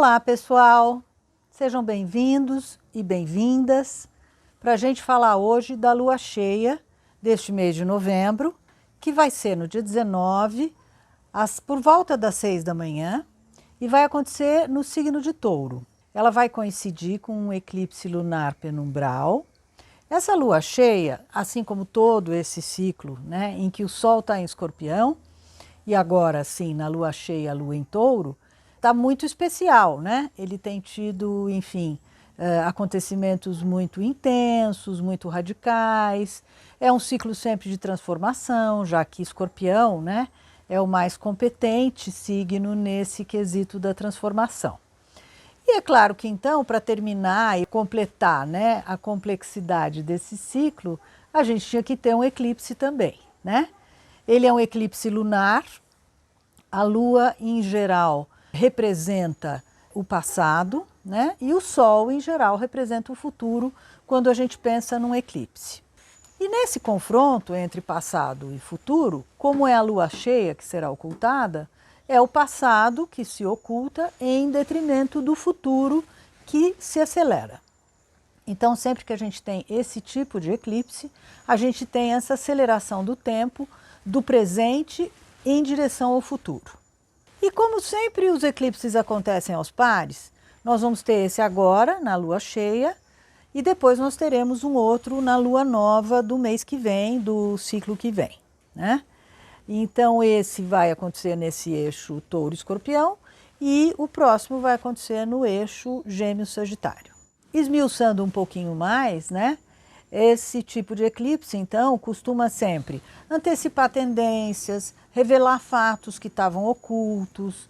Olá, pessoal! Sejam bem-vindos e bem-vindas para a gente falar hoje da lua cheia deste mês de novembro, que vai ser no dia 19, por volta das 6 da manhã, e vai acontecer no signo de Touro. Ela vai coincidir com um eclipse lunar penumbral. Essa lua cheia, assim como todo esse ciclo, né, em que o Sol está em Escorpião, e agora sim, na lua cheia, a lua em Touro, está muito especial, né? Ele tem tido, enfim, acontecimentos muito intensos, muito radicais. É um ciclo sempre de transformação, já que Escorpião, né, é o mais competente signo nesse quesito da transformação. E é claro que então, para terminar e completar, né, a complexidade desse ciclo, a gente tinha que ter um eclipse também, né? Ele é um eclipse lunar. A lua, em geral, representa o passado, né? E o Sol, em geral, representa o futuro quando a gente pensa num eclipse. E nesse confronto entre passado e futuro, como é a lua cheia que será ocultada, é o passado que se oculta em detrimento do futuro que se acelera. Então, sempre que a gente tem esse tipo de eclipse, a gente tem essa aceleração do tempo, do presente em direção ao futuro. E como sempre os eclipses acontecem aos pares, nós vamos ter esse agora, na lua cheia, e depois nós teremos um outro na lua nova do mês que vem, do ciclo que vem, né? Então esse vai acontecer nesse eixo Touro-Escorpião e o próximo vai acontecer no eixo Gêmeos-Sagitário. Esmiuçando um pouquinho mais, né? Esse tipo de eclipse, então, costuma sempre antecipar tendências, revelar fatos que estavam ocultos,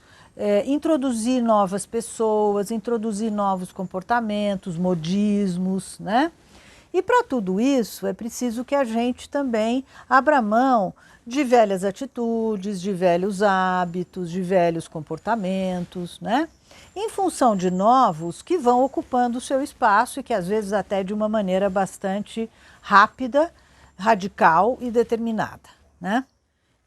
introduzir novas pessoas, introduzir novos comportamentos, modismos, né? E para tudo isso é preciso que a gente também abra mão de velhas atitudes, de velhos hábitos, de velhos comportamentos, né? Em função de novos que vão ocupando o seu espaço e que às vezes até de uma maneira bastante rápida, radical e determinada, né?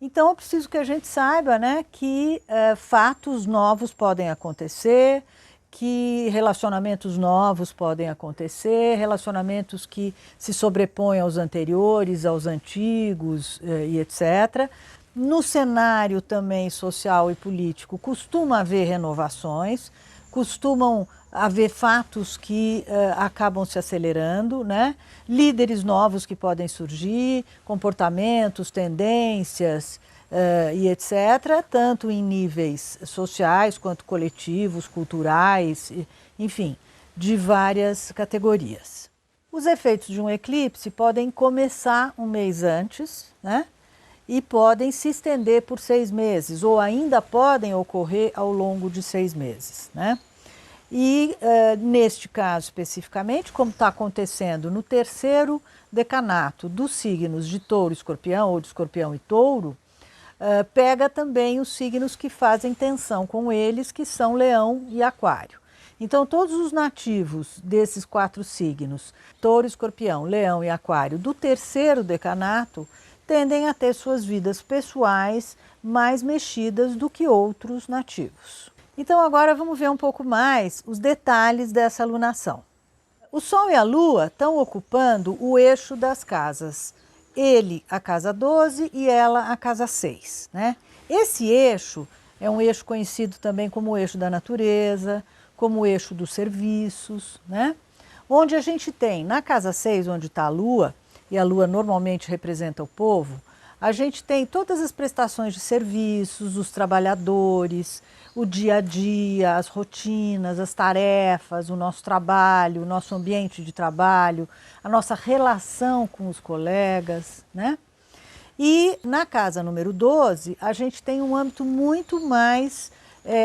Então é preciso que a gente saiba, né, que fatos novos podem acontecer, que relacionamentos novos podem acontecer, relacionamentos que se sobrepõem aos anteriores, aos antigos e etc. No cenário também social e político costuma haver renovações, costumam haver fatos que acabam se acelerando, né? Líderes novos que podem surgir, comportamentos, tendências e etc., tanto em níveis sociais quanto coletivos, culturais, enfim, de várias categorias. Os efeitos de um eclipse podem começar um mês antes, né? E podem se estender por 6 meses, ou ainda podem ocorrer ao longo de 6 meses, né? E neste caso especificamente, como está acontecendo no terceiro decanato dos signos de Touro e Escorpião, ou de Escorpião e Touro, pega também os signos que fazem tensão com eles, que são Leão e Aquário. Então todos os nativos desses 4 signos, Touro, Escorpião, Leão e Aquário, do terceiro decanato, tendem a ter suas vidas pessoais mais mexidas do que outros nativos. Então agora vamos ver um pouco mais os detalhes dessa lunação. O Sol e a Lua estão ocupando o eixo das casas. Ele a casa 12 e ela a casa 6, né? Esse eixo é um eixo conhecido também como o eixo da natureza, como o eixo dos serviços, né? Onde a gente tem na casa 6, onde está a Lua, e a Lua normalmente representa o povo, a gente tem todas as prestações de serviços, os trabalhadores, o dia a dia, as rotinas, as tarefas, o nosso trabalho, o nosso ambiente de trabalho, a nossa relação com os colegas, né? E na casa número 12, a gente tem um âmbito muito mais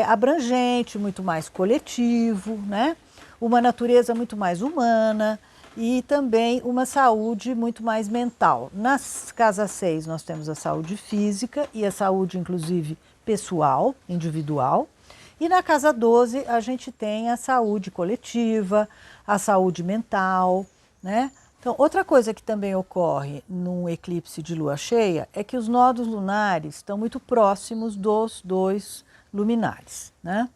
abrangente, muito mais coletivo, né? Uma natureza muito mais humana, e também uma saúde muito mais mental. Na casa 6 nós temos a saúde física e a saúde inclusive pessoal, individual. E na casa 12 a gente tem a saúde coletiva, a saúde mental, né? Então, outra coisa que também ocorre num eclipse de lua cheia é que os nodos lunares estão muito próximos dos 2 luminares, né?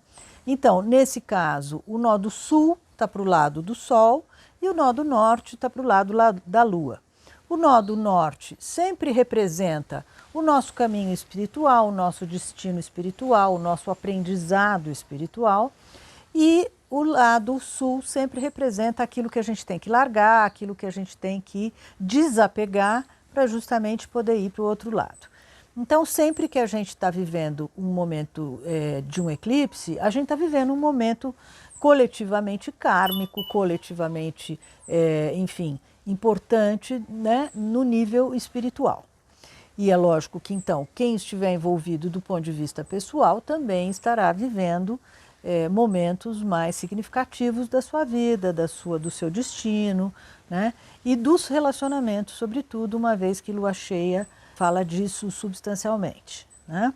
Então, nesse caso, o nó do sul está para o lado do Sol e o nó do norte está para o lado da Lua. O nó do norte sempre representa o nosso caminho espiritual, o nosso destino espiritual, o nosso aprendizado espiritual, e o lado sul sempre representa aquilo que a gente tem que largar, aquilo que a gente tem que desapegar para justamente poder ir para o outro lado. Então, sempre que a gente está vivendo um momento de um eclipse, a gente está vivendo um momento coletivamente kármico, coletivamente, enfim, importante, né, no nível espiritual. E é lógico que, então, quem estiver envolvido do ponto de vista pessoal também estará vivendo momentos mais significativos da sua vida, do seu destino, né, e dos relacionamentos, sobretudo, uma vez que lua cheia fala disso substancialmente, né?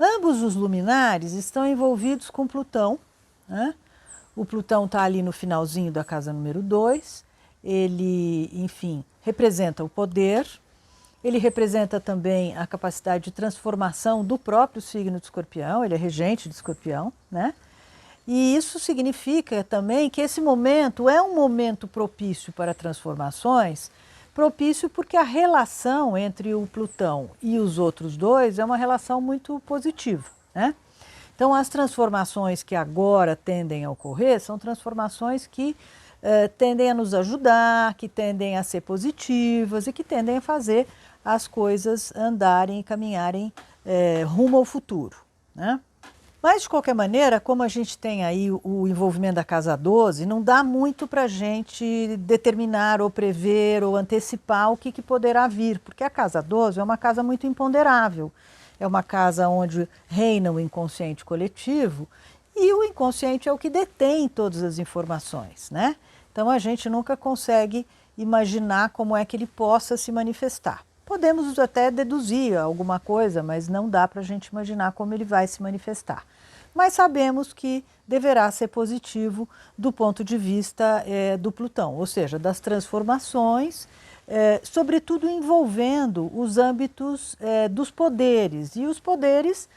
Ambos os luminares estão envolvidos com Plutão, né? O Plutão está ali no finalzinho da casa número 2, ele, enfim, representa o poder, ele representa também a capacidade de transformação do próprio signo de Escorpião, ele é regente de Escorpião, né? E isso significa também que esse momento é um momento propício para transformações, propício porque a relação entre o Plutão e os outros dois é uma relação muito positiva, né? Então, as transformações que agora tendem a ocorrer são transformações que tendem a nos ajudar, que tendem a ser positivas e que tendem a fazer as coisas andarem e caminharem rumo ao futuro, né? Mas, de qualquer maneira, como a gente tem aí o envolvimento da casa 12, não dá muito para a gente determinar ou prever ou antecipar o que poderá vir, porque a casa 12 é uma casa muito imponderável, é uma casa onde reina o inconsciente coletivo e o inconsciente é o que detém todas as informações, né? Então a gente nunca consegue imaginar como é que ele possa se manifestar. Podemos até deduzir alguma coisa, mas não dá para a gente imaginar como ele vai se manifestar. Mas sabemos que deverá ser positivo do ponto de vista do Plutão, ou seja, das transformações, sobretudo envolvendo os âmbitos dos poderes. E os poderes,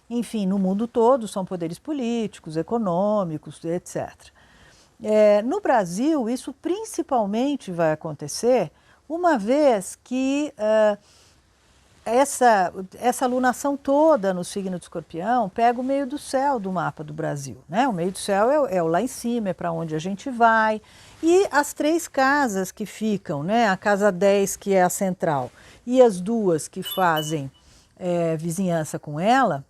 enfim, no mundo todo, são poderes políticos, econômicos, etc. No Brasil, isso principalmente vai acontecer uma vez que essa alunação toda no signo de Escorpião pega o meio do céu do mapa do Brasil, né? O meio do céu é o lá em cima, é para onde a gente vai. E as 3 casas que ficam, né? A casa 10, que é a central, e as 2 que fazem vizinhança com ela,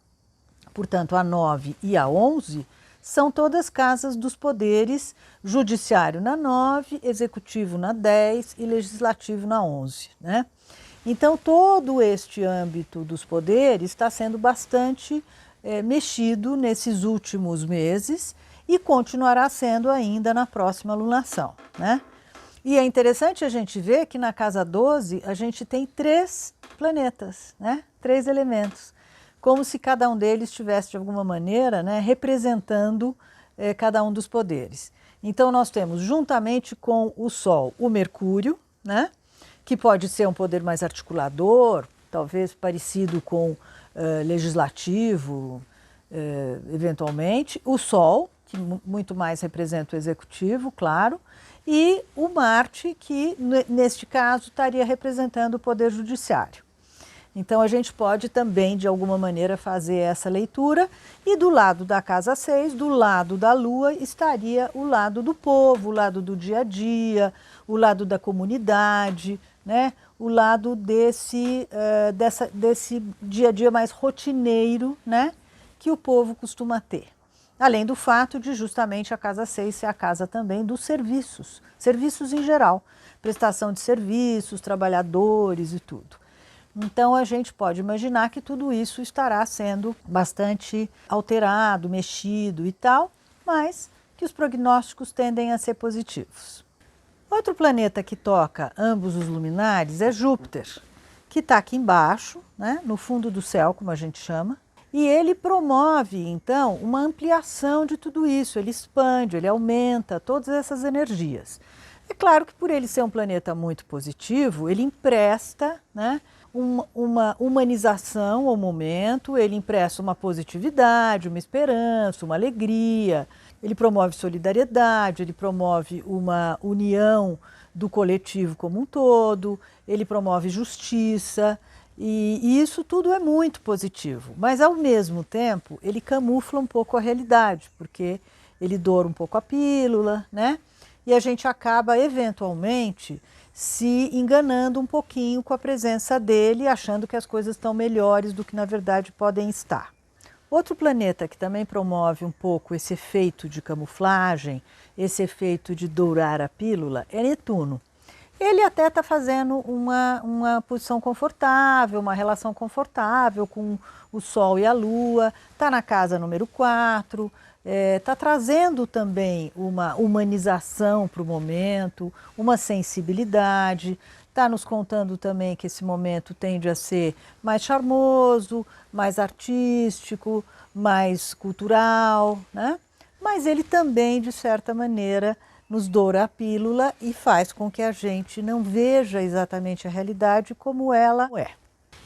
portanto a 9 e a 11, são todas casas dos poderes, judiciário na 9, executivo na 10 e legislativo na 11, né? Então, todo este âmbito dos poderes está sendo bastante mexido nesses últimos meses e continuará sendo ainda na próxima lunação, né? E é interessante a gente ver que na casa 12 a gente tem 3 planetas, né? 3 elementos, como se cada um deles estivesse de alguma maneira, né, representando cada um dos poderes. Então nós temos juntamente com o Sol o Mercúrio, né, que pode ser um poder mais articulador, talvez parecido com legislativo, eventualmente, o Sol, que muito mais representa o executivo, claro, e o Marte, que neste caso estaria representando o poder judiciário. Então a gente pode também, de alguma maneira, fazer essa leitura e do lado da casa 6, do lado da Lua, estaria o lado do povo, o lado do dia a dia, o lado da comunidade, né? O lado desse dia a dia mais rotineiro, né? Que o povo costuma ter. Além do fato de justamente a casa 6 ser a casa também dos serviços, serviços em geral, prestação de serviços, trabalhadores e tudo. Então a gente pode imaginar que tudo isso estará sendo bastante alterado, mexido e tal, mas que os prognósticos tendem a ser positivos. Outro planeta que toca ambos os luminares é Júpiter, que está aqui embaixo, né, no fundo do céu, como a gente chama, e ele promove, então, uma ampliação de tudo isso, ele expande, ele aumenta todas essas energias. É claro que por ele ser um planeta muito positivo, ele empresta, né, uma humanização ao momento, ele impressa uma positividade, uma esperança, uma alegria, ele promove solidariedade, ele promove uma união do coletivo como um todo, ele promove justiça, e isso tudo é muito positivo. Mas, ao mesmo tempo, ele camufla um pouco a realidade, porque ele doura um pouco a pílula, né? E a gente acaba, eventualmente, se enganando um pouquinho com a presença dele, achando que as coisas estão melhores do que na verdade podem estar. Outro planeta que também promove um pouco esse efeito de camuflagem, esse efeito de dourar a pílula, é Netuno. Ele até está fazendo uma posição confortável, uma relação confortável com o Sol e a Lua, está na casa número 4, está trazendo também uma humanização para o momento, uma sensibilidade, está nos contando também que esse momento tende a ser mais charmoso, mais artístico, mais cultural, né? Mas ele também, de certa maneira, nos doura a pílula e faz com que a gente não veja exatamente a realidade como ela é.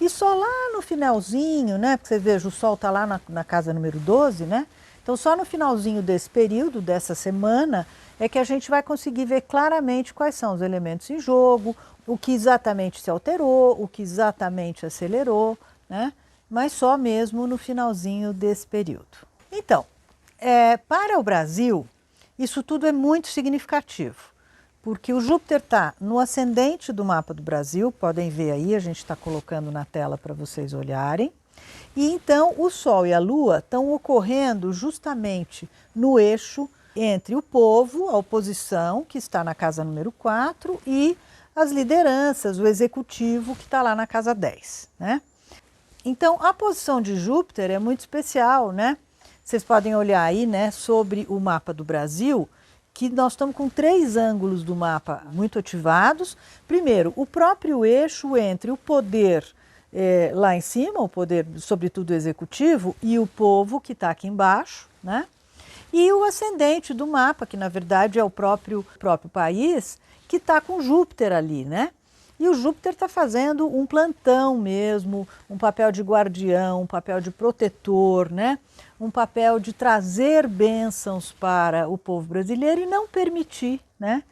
E só lá no finalzinho, né? Porque você veja, o Sol está lá na casa número 12, né? Então, só no finalzinho desse período, dessa semana, é que a gente vai conseguir ver claramente quais são os elementos em jogo, o que exatamente se alterou, o que exatamente acelerou, né? Mas só mesmo no finalzinho desse período. Então, para o Brasil, isso tudo é muito significativo, porque o Júpiter está no ascendente do mapa do Brasil, podem ver aí, a gente está colocando na tela para vocês olharem. E então o Sol e a Lua estão ocorrendo justamente no eixo entre o povo, a oposição, que está na casa número 4, e as lideranças, o executivo, que está lá na casa 10, né? Então, a posição de Júpiter é muito especial, né? Vocês podem olhar aí, né, sobre o mapa do Brasil, que nós estamos com 3 ângulos do mapa muito ativados. Primeiro, o próprio eixo entre o poder lá em cima, o poder, sobretudo executivo, e o povo, que está aqui embaixo, né? E o ascendente do mapa, que na verdade é o próprio país, que está com Júpiter ali, né? E o Júpiter está fazendo um plantão mesmo, um papel de guardião, um papel de protetor, né? Um papel de trazer bênçãos para o povo brasileiro e não permitir, né,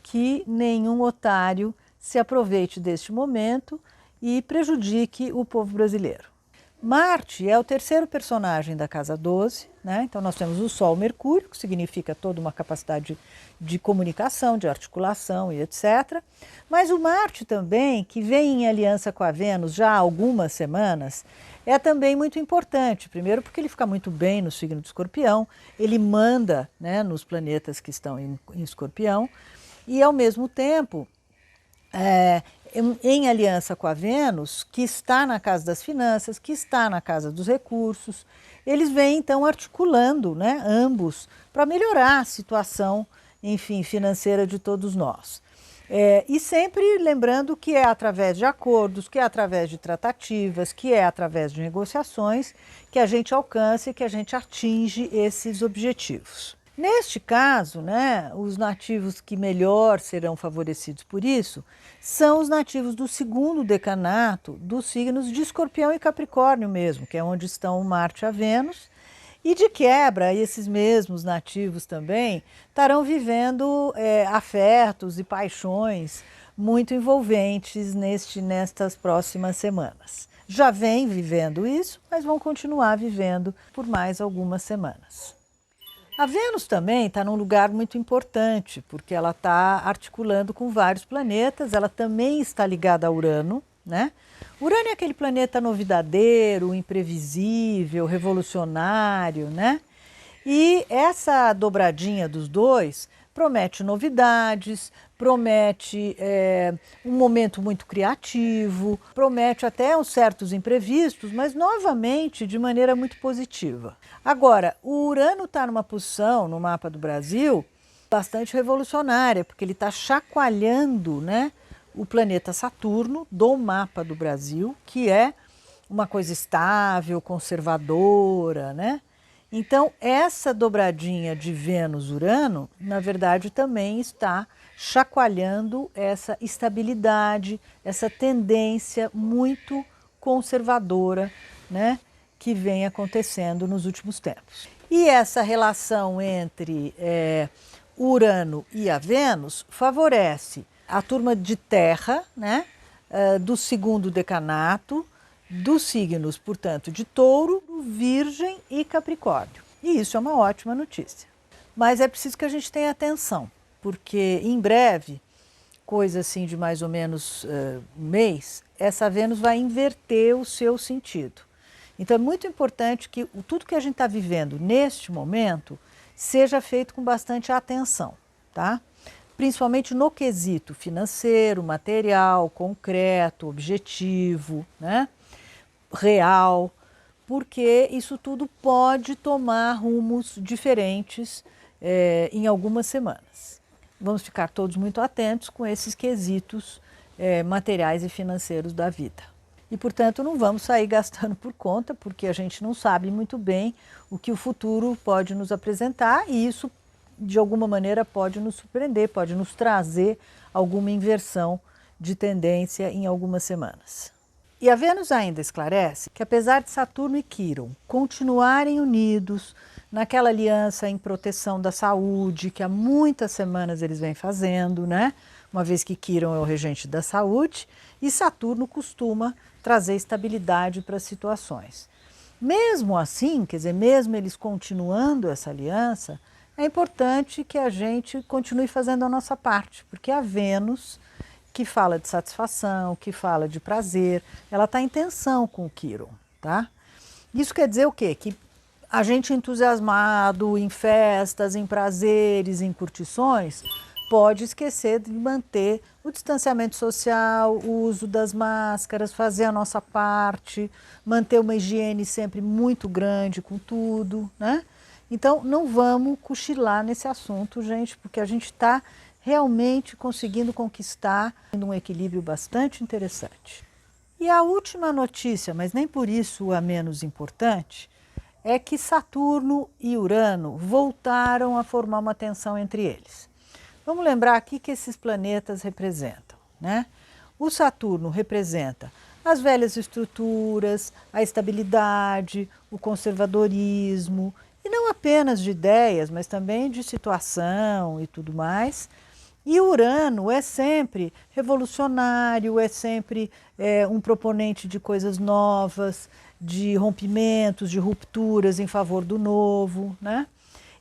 que nenhum otário se aproveite deste momento e prejudique o povo brasileiro. Marte é o terceiro personagem da casa 12, né? Então nós temos o Sol, Mercúrio, que significa toda uma capacidade de comunicação, de articulação e etc. Mas o Marte também, que vem em aliança com a Vênus já há algumas semanas, é também muito importante. Primeiro porque ele fica muito bem no signo de Escorpião, ele manda, né, nos planetas que estão em Escorpião, e ao mesmo tempo, em aliança com a Vênus, que está na casa das finanças, que está na casa dos recursos, eles vêm então articulando, né, ambos, para melhorar a situação, enfim, financeira de todos nós. E sempre lembrando que é através de acordos, que é através de tratativas, que é através de negociações que a gente alcança e que a gente atinge esses objetivos. Neste caso, né, os nativos que melhor serão favorecidos por isso são os nativos do segundo decanato dos signos de Escorpião e Capricórnio mesmo, que é onde estão Marte e a Vênus. E de quebra, esses mesmos nativos também estarão vivendo afetos e paixões muito envolventes nestas próximas semanas. Já vem vivendo isso, mas vão continuar vivendo por mais algumas semanas. A Vênus também está num lugar muito importante, porque ela está articulando com vários planetas, ela também está ligada a Urano, né? Urano é aquele planeta novidadeiro, imprevisível, revolucionário, né? E essa dobradinha dos dois promete novidades, promete um momento muito criativo, promete até uns certos imprevistos, mas novamente de maneira muito positiva. Agora, o Urano está numa posição no mapa do Brasil bastante revolucionária, porque ele está chacoalhando, né, o planeta Saturno do mapa do Brasil, que é uma coisa estável, conservadora, né? Então, essa dobradinha de Vênus-Urano, na verdade, também está chacoalhando essa estabilidade, essa tendência muito conservadora, né, que vem acontecendo nos últimos tempos. E essa relação entre Urano e a Vênus favorece a turma de Terra, né, do segundo decanato, dos signos, portanto, de Touro, Virgem e Capricórnio. E isso é uma ótima notícia. Mas é preciso que a gente tenha atenção, porque em breve, coisa assim de mais ou menos um mês, essa Vênus vai inverter o seu sentido. Então é muito importante que tudo que a gente está vivendo neste momento seja feito com bastante atenção, tá? Principalmente no quesito financeiro, material, concreto, objetivo, né? Real, porque isso tudo pode tomar rumos diferentes em algumas semanas. Vamos ficar todos muito atentos com esses quesitos materiais e financeiros da vida. E, portanto, não vamos sair gastando por conta, porque a gente não sabe muito bem o que o futuro pode nos apresentar e isso, de alguma maneira, pode nos surpreender, pode nos trazer alguma inversão de tendência em algumas semanas. E a Vênus ainda esclarece que, apesar de Saturno e Quirón continuarem unidos naquela aliança em proteção da saúde, que há muitas semanas eles vêm fazendo, né? Uma vez que Quirón é o regente da saúde, e Saturno costuma trazer estabilidade para as situações. Mesmo assim, quer dizer, mesmo eles continuando essa aliança, é importante que a gente continue fazendo a nossa parte, porque a Vênus, que fala de satisfação, que fala de prazer, ela está em tensão com o Quirón, tá? Isso quer dizer o quê? Que a gente entusiasmado em festas, em prazeres, em curtições, pode esquecer de manter o distanciamento social, o uso das máscaras, fazer a nossa parte, manter uma higiene sempre muito grande com tudo, né? Então, não vamos cochilar nesse assunto, gente, porque a gente está realmente conseguindo conquistar um equilíbrio bastante interessante. E a última notícia, mas nem por isso a menos importante, é que Saturno e Urano voltaram a formar uma tensão entre eles. Vamos lembrar aqui que esses planetas representam, né? O Saturno representa as velhas estruturas, a estabilidade, o conservadorismo, e não apenas de ideias, mas também de situação e tudo mais. E Urano é sempre revolucionário, é sempre um proponente de coisas novas, de rompimentos, de rupturas em favor do novo, né?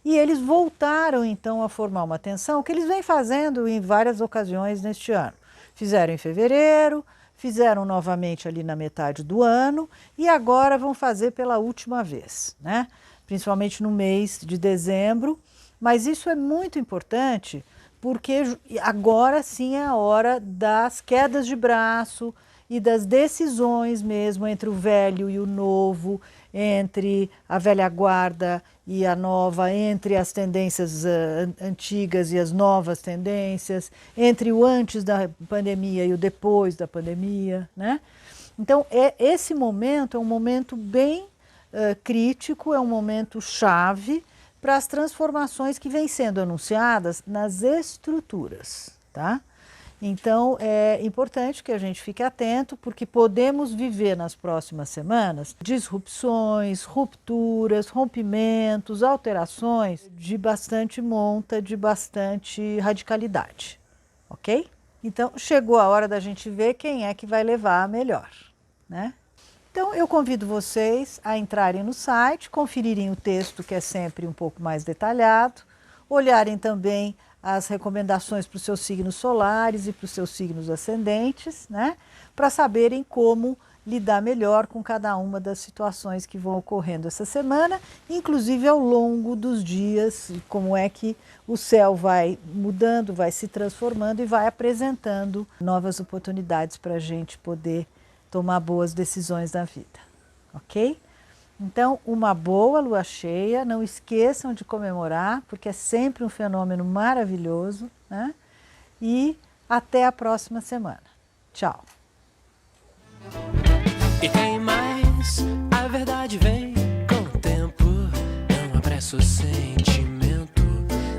E eles voltaram então a formar uma tensão que eles vêm fazendo em várias ocasiões neste ano. Fizeram em fevereiro, fizeram novamente ali na metade do ano e agora vão fazer pela última vez, né? Principalmente no mês de dezembro. Mas isso é muito importante porque agora sim é a hora das quedas de braço e das decisões mesmo entre o velho e o novo, entre a velha guarda e a nova, entre as tendências antigas e as novas tendências, entre o antes da pandemia e o depois da pandemia, né? Então, esse momento é um momento bem crítico, é um momento chave para as transformações que vêm sendo anunciadas nas estruturas, tá? Então, é importante que a gente fique atento, porque podemos viver nas próximas semanas disrupções, rupturas, rompimentos, alterações de bastante monta, de bastante radicalidade, ok? Então, chegou a hora da gente ver quem é que vai levar a melhor, né? Então, eu convido vocês a entrarem no site, conferirem o texto, que é sempre um pouco mais detalhado, olharem também as recomendações para os seus signos solares e para os seus signos ascendentes, né? Para saberem como lidar melhor com cada uma das situações que vão ocorrendo essa semana, inclusive ao longo dos dias, como é que o céu vai mudando, vai se transformando e vai apresentando novas oportunidades para a gente poder tomar boas decisões na vida, ok? Então, uma boa lua cheia, não esqueçam de comemorar, porque é sempre um fenômeno maravilhoso, né? E até a próxima semana. Tchau! E tem mais, a verdade vem com o tempo, não expressa o sentimento,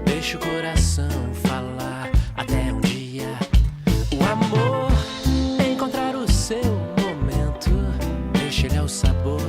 deixa o coração falar até um dia o amor encontrar o seu momento, deixa ele ao sabor